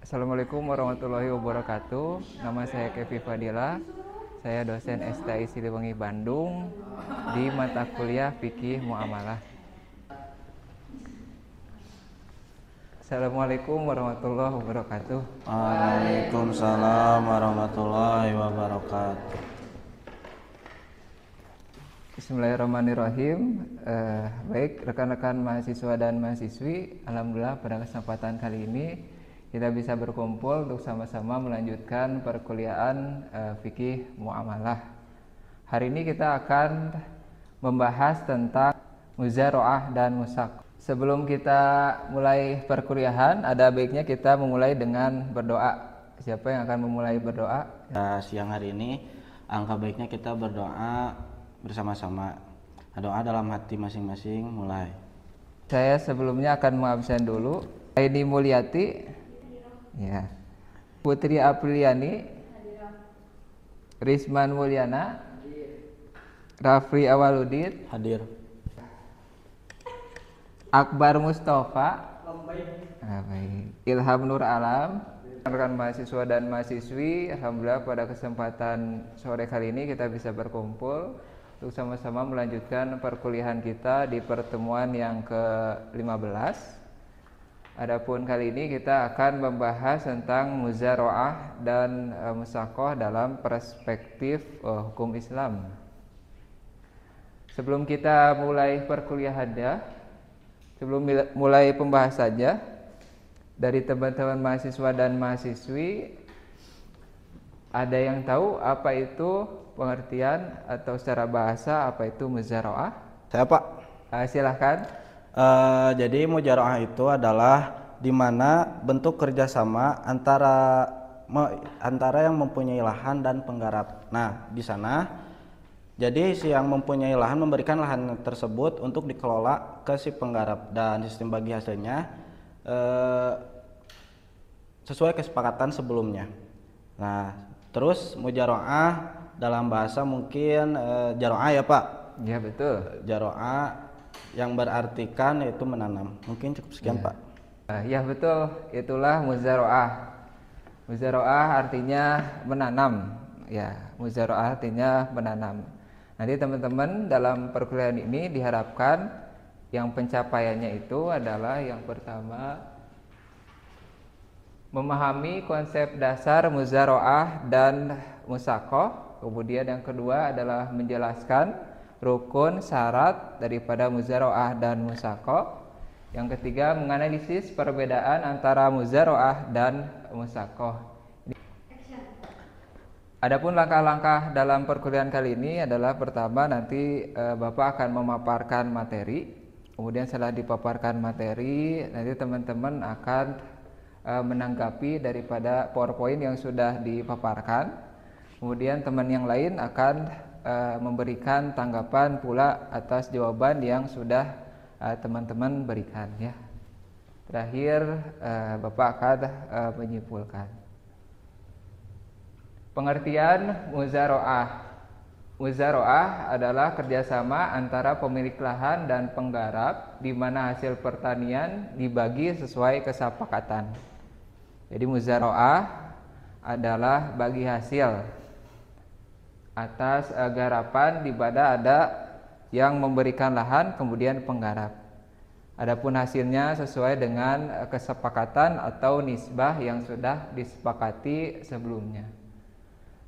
Assalamualaikum warahmatullahi wabarakatuh. Nama saya Kevi Fadila. Saya dosen STI Siliwangi Bandung di mata kuliah Fikih Muamalah. Assalamualaikum warahmatullahi wabarakatuh. Waalaikumsalam warahmatullahi wabarakatuh. Bismillahirrahmanirrahim. Baik rekan-rekan mahasiswa dan mahasiswi, alhamdulillah pada kesempatan kali ini kita bisa berkumpul untuk sama-sama melanjutkan perkuliahan fikih muamalah. Hari ini kita akan membahas tentang muzara'ah dan musak. Sebelum kita mulai perkuliahan, ada baiknya kita memulai dengan berdoa. Siapa yang akan memulai berdoa? Siang hari ini, angka baiknya kita berdoa bersama-sama. Doa dalam hati masing-masing, mulai. Saya sebelumnya akan mengabsen dulu. Aini Mulyati, ya. Putri Apriliani, Risman Mulyana, Rafli Awaludin, Hadir. Akbar Mustafa, Ilham Nur Alam. Rekan mahasiswa dan mahasiswi, alhamdulillah pada kesempatan sore kali ini kita bisa berkumpul untuk sama-sama melanjutkan perkuliahan kita di pertemuan yang ke-15. Adapun kali ini kita akan membahas tentang muzara'ah dan musaqah dalam perspektif hukum Islam. Sebelum kita mulai perkuliahannya, sebelum mulai pembahasannya, dari teman-teman mahasiswa dan mahasiswi, ada yang tahu apa itu pengertian atau secara bahasa apa itu muzara'ah? Saya Pak. Silahkan. Jadi muzara'ah itu adalah di mana bentuk kerjasama antara yang mempunyai lahan dan penggarap. Nah, di sana jadi si yang mempunyai lahan memberikan lahan tersebut untuk dikelola ke si penggarap, dan sistem bagi hasilnya sesuai kesepakatan sebelumnya. Nah, terus muzara'ah dalam bahasa mungkin jaro'ah ya Pak? Ya betul. Jaro'ah yang berartikan yaitu menanam. Mungkin cukup sekian ya. Pak. Ya betul, itulah muzara'ah. Muzara'ah artinya menanam. Ya, muzara'ah artinya menanam. Nanti teman-teman dalam perkuliahan ini diharapkan yang pencapaiannya itu adalah yang pertama memahami konsep dasar muzara'ah dan musaqah. Kemudian yang kedua adalah menjelaskan rukun syarat daripada muzara'ah dan musaqah. Yang ketiga menganalisis perbedaan antara muzara'ah dan musaqah. Adapun langkah-langkah dalam perkuliahan kali ini adalah pertama nanti Bapak akan memaparkan materi. Kemudian setelah dipaparkan materi, nanti teman-teman akan menanggapi daripada PowerPoint yang sudah dipaparkan. Kemudian teman yang lain akan memberikan tanggapan pula atas jawaban yang sudah teman-teman berikan ya. Terakhir Bapak akan menyimpulkan. Pengertian muzara'ah. Muzara'ah adalah kerjasama antara pemilik lahan dan penggarap di mana hasil pertanian dibagi sesuai kesepakatan. Jadi muzara'ah adalah bagi hasil atas garapan di mana ada yang memberikan lahan kemudian penggarap. Adapun hasilnya sesuai dengan kesepakatan atau nisbah yang sudah disepakati sebelumnya.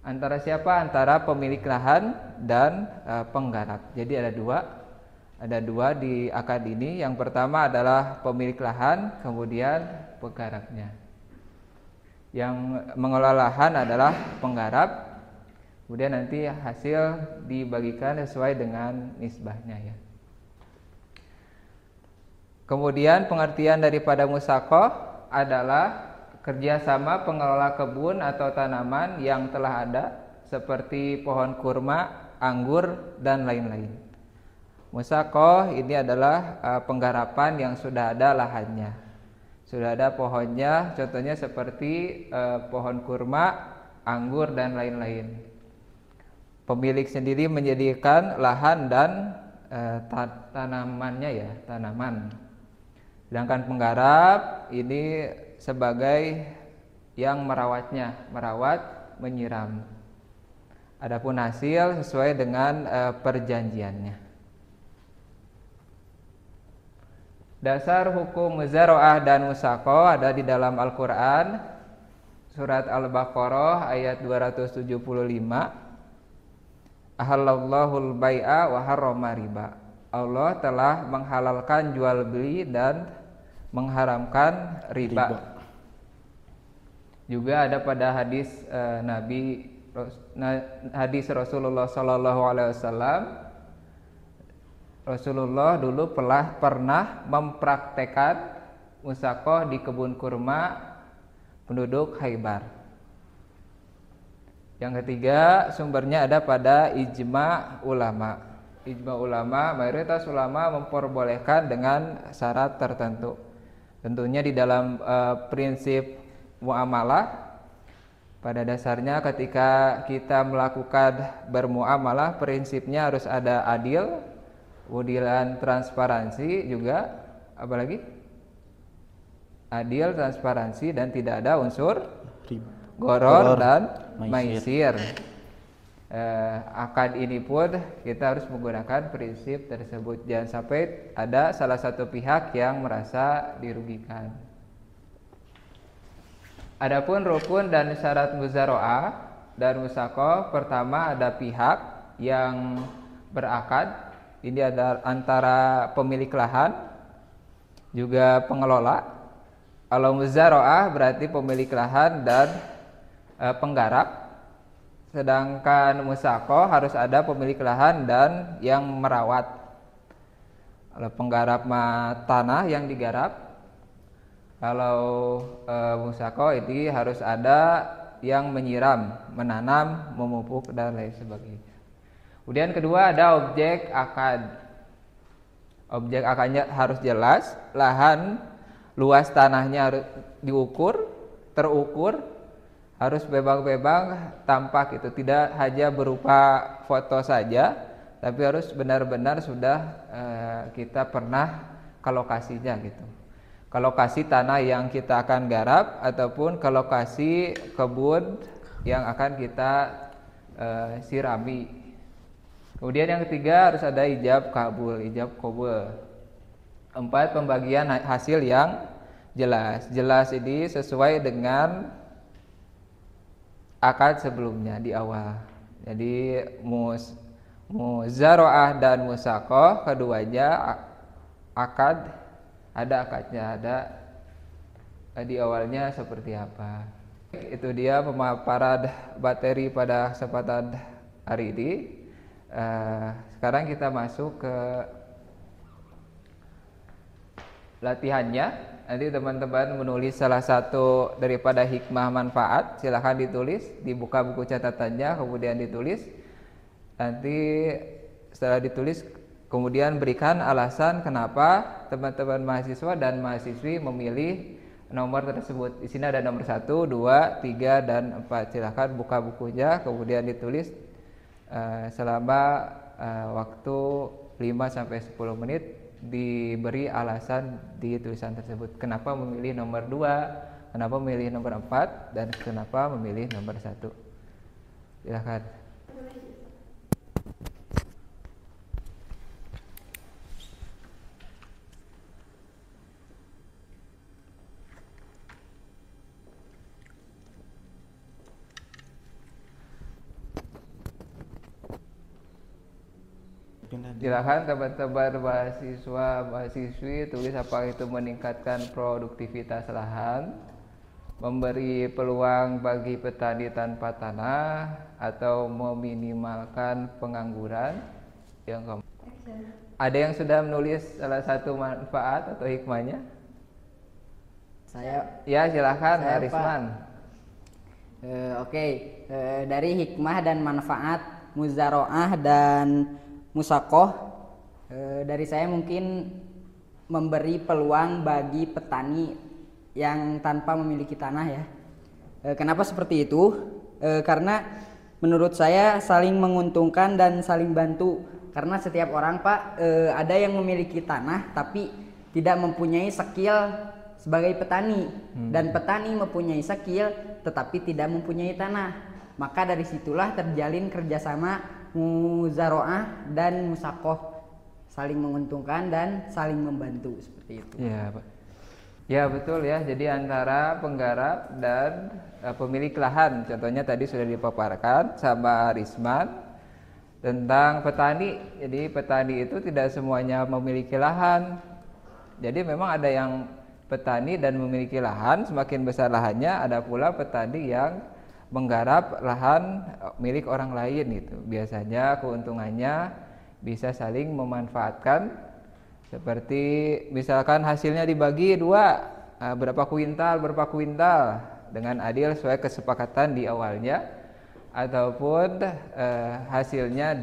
Antara siapa? Antara pemilik lahan dan penggarap. Jadi ada dua di akad ini. Yang pertama adalah pemilik lahan, kemudian penggarapnya. Yang mengelola lahan adalah penggarap. Kemudian nanti hasil dibagikan sesuai dengan nisbahnya ya. Kemudian pengertian daripada musaqah adalah kerjasama pengelola kebun atau tanaman yang telah ada seperti pohon kurma, anggur, dan lain-lain. Musaqah ini adalah penggarapan yang sudah ada lahannya, sudah ada pohonnya, contohnya seperti pohon kurma, anggur, dan lain-lain. Pemilik sendiri menyediakan lahan dan tanamannya ya, tanaman. Sedangkan penggarap ini sebagai yang merawatnya, merawat, menyiram. Adapun hasil sesuai dengan perjanjiannya. Dasar hukum muzara'ah dan musaqah ada di dalam Al-Qur'an surat Al-Baqarah ayat 275. Ahallallahul bai'a wa harrama riba. Allah telah menghalalkan jual beli dan mengharamkan riba. Juga ada pada hadis hadis Rasulullah Sallallahu Alaihi Wasallam. Rasulullah dulu pernah mempraktekkan musaqah di kebun kurma penduduk Khaybar. Yang ketiga, sumbernya ada pada ijma ulama. Ijma ulama, mayoritas ulama memperbolehkan dengan syarat tertentu. Tentunya di dalam prinsip muamalah, pada dasarnya ketika kita melakukan bermuamalah, prinsipnya harus ada adil, kemudian transparansi juga, apalagi adil, transparansi, dan tidak ada unsur goror dan maisir. Akad ini pun kita harus menggunakan prinsip tersebut. Jangan sampai ada salah satu pihak yang merasa dirugikan. Adapun rukun dan syarat muzara'ah dan musaqah, pertama ada pihak yang berakad. Ini ada antara pemilik lahan juga pengelola. Kalau muzara'ah berarti pemilik lahan dan penggarap. Sedangkan musaqah harus ada pemilik lahan dan yang merawat. Kalau penggarap tanah yang digarap. Kalau musaqah ini harus ada yang menyiram, menanam, memupuk, dan lain sebagainya. Kemudian kedua ada objek akad. Objek akadnya harus jelas, lahan luas tanahnya harus terukur, harus bebang-bebang, tampak itu, tidak hanya berupa foto saja, tapi harus benar-benar sudah kita pernah ke lokasinya gitu. Ke lokasi tanah yang kita akan garap ataupun ke lokasi kebun yang akan kita sirami. Kemudian yang ketiga harus ada ijab kabul. 4, pembagian hasil yang jelas. Jelas ini sesuai dengan akad sebelumnya di awal. Jadi muzara'ah dan musaqah keduanya akad, ada akadnya, ada di awalnya seperti apa. Itu dia pemaparan materi pada kesempatan hari ini. Sekarang kita masuk ke latihannya. Nanti teman-teman menulis salah satu daripada hikmah manfaat, silahkan ditulis, dibuka buku catatannya, kemudian ditulis. Nanti setelah ditulis, kemudian berikan alasan kenapa teman-teman mahasiswa dan mahasiswi memilih nomor tersebut. Di sini ada nomor 1, 2, 3, dan 4. Silahkan buka bukunya, kemudian ditulis selama waktu 5-10 menit. Diberi alasan di tulisan tersebut kenapa memilih nomor 2, kenapa memilih nomor 4, dan kenapa memilih nomor 1. Silakan. Silakan teman-teman mahasiswa mahasiswi tulis apa itu meningkatkan produktivitas lahan, memberi peluang bagi petani tanpa tanah, atau meminimalkan pengangguran. Yang ada yang sudah menulis salah satu manfaat atau hikmahnya? Saya. Ya, silakan Arisman. Dari hikmah dan manfaat muzara'ah dan musaqah, dari saya mungkin memberi peluang bagi petani yang tanpa memiliki tanah ya. Kenapa seperti itu? Karena menurut saya saling menguntungkan dan saling bantu. Karena setiap orang Pak, ada yang memiliki tanah tapi tidak mempunyai skill sebagai petani dan petani mempunyai skill tetapi tidak mempunyai tanah. Maka dari situlah terjalin kerjasama muzaroah dan musakoh, saling menguntungkan dan saling membantu seperti itu. Ya, Pak. Ya betul ya. Jadi antara penggarap dan pemilik lahan, contohnya tadi sudah dipaparkan sama Risman tentang petani. Jadi petani itu tidak semuanya memiliki lahan. Jadi memang ada yang petani dan memiliki lahan, semakin besar lahannya. Ada pula petani yang menggarap lahan milik orang lain gitu. Biasanya keuntungannya bisa saling memanfaatkan. Seperti misalkan hasilnya dibagi dua, berapa kuintal dengan adil sesuai kesepakatan di awalnya, ataupun hasilnya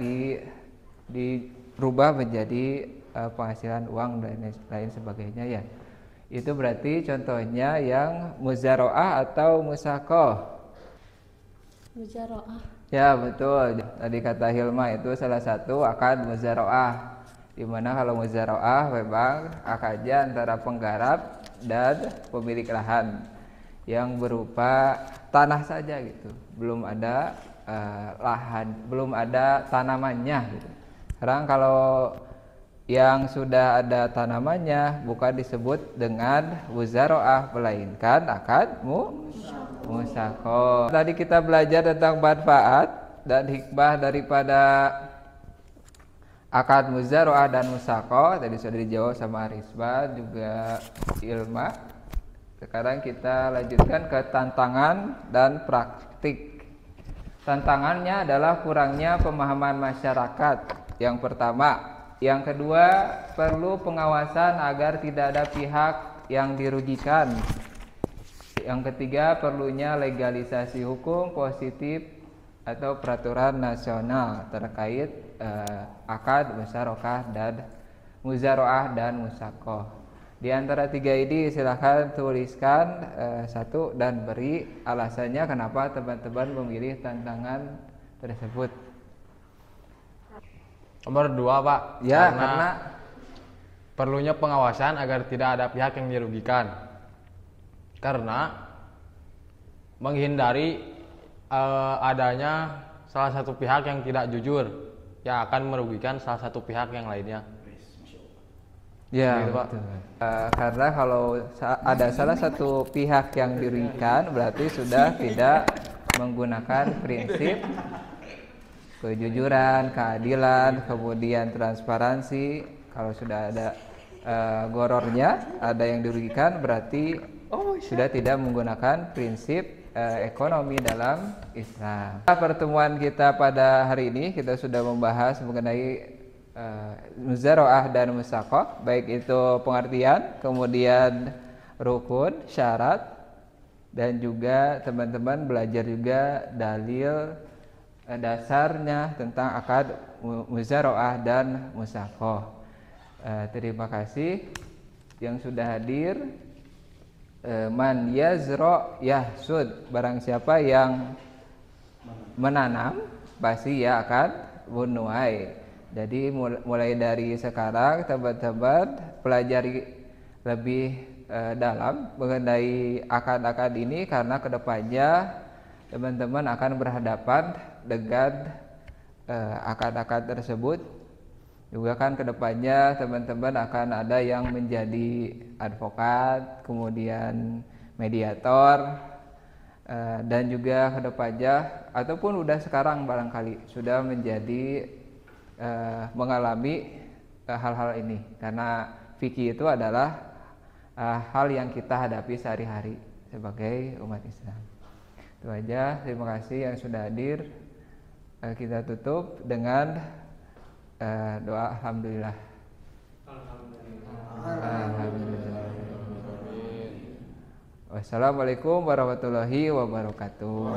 dirubah menjadi penghasilan uang dan lain sebagainya ya. Itu berarti contohnya yang muzaroah atau musakoh. Muzaroah. Ya betul. Tadi kata Hilma itu salah satu akad muzaroah. Dimana kalau muzaroah memang akadnya antara penggarap dan pemilik lahan yang berupa tanah saja gitu, belum ada lahan, belum ada tanamannya gitu. Sekarang kalau yang sudah ada tanamannya bukan disebut dengan muzaroah, melainkan akad musakoh. Tadi kita belajar tentang manfaat dan hikmah daripada akad muzaroah dan musakoh. Tadi sudah dijawab sama Arisba juga Ilma. Sekarang kita lanjutkan ke tantangan dan praktik. Tantangannya adalah kurangnya pemahaman masyarakat, yang pertama. Yang kedua, perlu pengawasan agar tidak ada pihak yang dirugikan. Yang ketiga, perlunya legalisasi hukum positif atau peraturan nasional terkait akad muzaroah dan musakoh. Di antara tiga ini silahkan tuliskan satu dan beri alasannya kenapa teman-teman memilih tantangan tersebut. Nomor 2 Pak, Ya, karena perlunya pengawasan agar tidak ada pihak yang dirugikan. Karena menghindari adanya salah satu pihak yang tidak jujur yang akan merugikan salah satu pihak yang lainnya. Ya, Gitu, Pak. betul. Karena kalau ada salah satu pihak yang dirugikan berarti sudah tidak menggunakan prinsip kejujuran, keadilan, kemudian transparansi. Kalau sudah ada gorornya, ada yang dirugikan berarti sudah tidak menggunakan prinsip ekonomi dalam Islam. Pertemuan kita pada hari ini kita sudah membahas mengenai muzaroah dan musakoh, baik itu pengertian, kemudian rukun, syarat, dan juga teman-teman belajar juga dalil dasarnya tentang akad muzaroah dan musakoh. Terima kasih yang sudah hadir. Man yazro yahsud, barang siapa yang menanam pasti ia akan menuai. Jadi mulai dari sekarang teman-teman pelajari lebih dalam mengenai akad-akad ini, karena kedepannya teman-teman akan berhadapan dengan akad-akad tersebut. Juga kan kedepannya teman-teman akan ada yang menjadi advokat, kemudian mediator, dan juga kedepannya ataupun udah sekarang barangkali sudah menjadi mengalami hal-hal ini, karena fikih itu adalah hal yang kita hadapi sehari-hari sebagai umat Islam. Itu aja, terima kasih yang sudah hadir. Kita tutup dengan doa alhamdulillah. Alhamdulillah. Wassalamualaikum warahmatullahi wabarakatuh.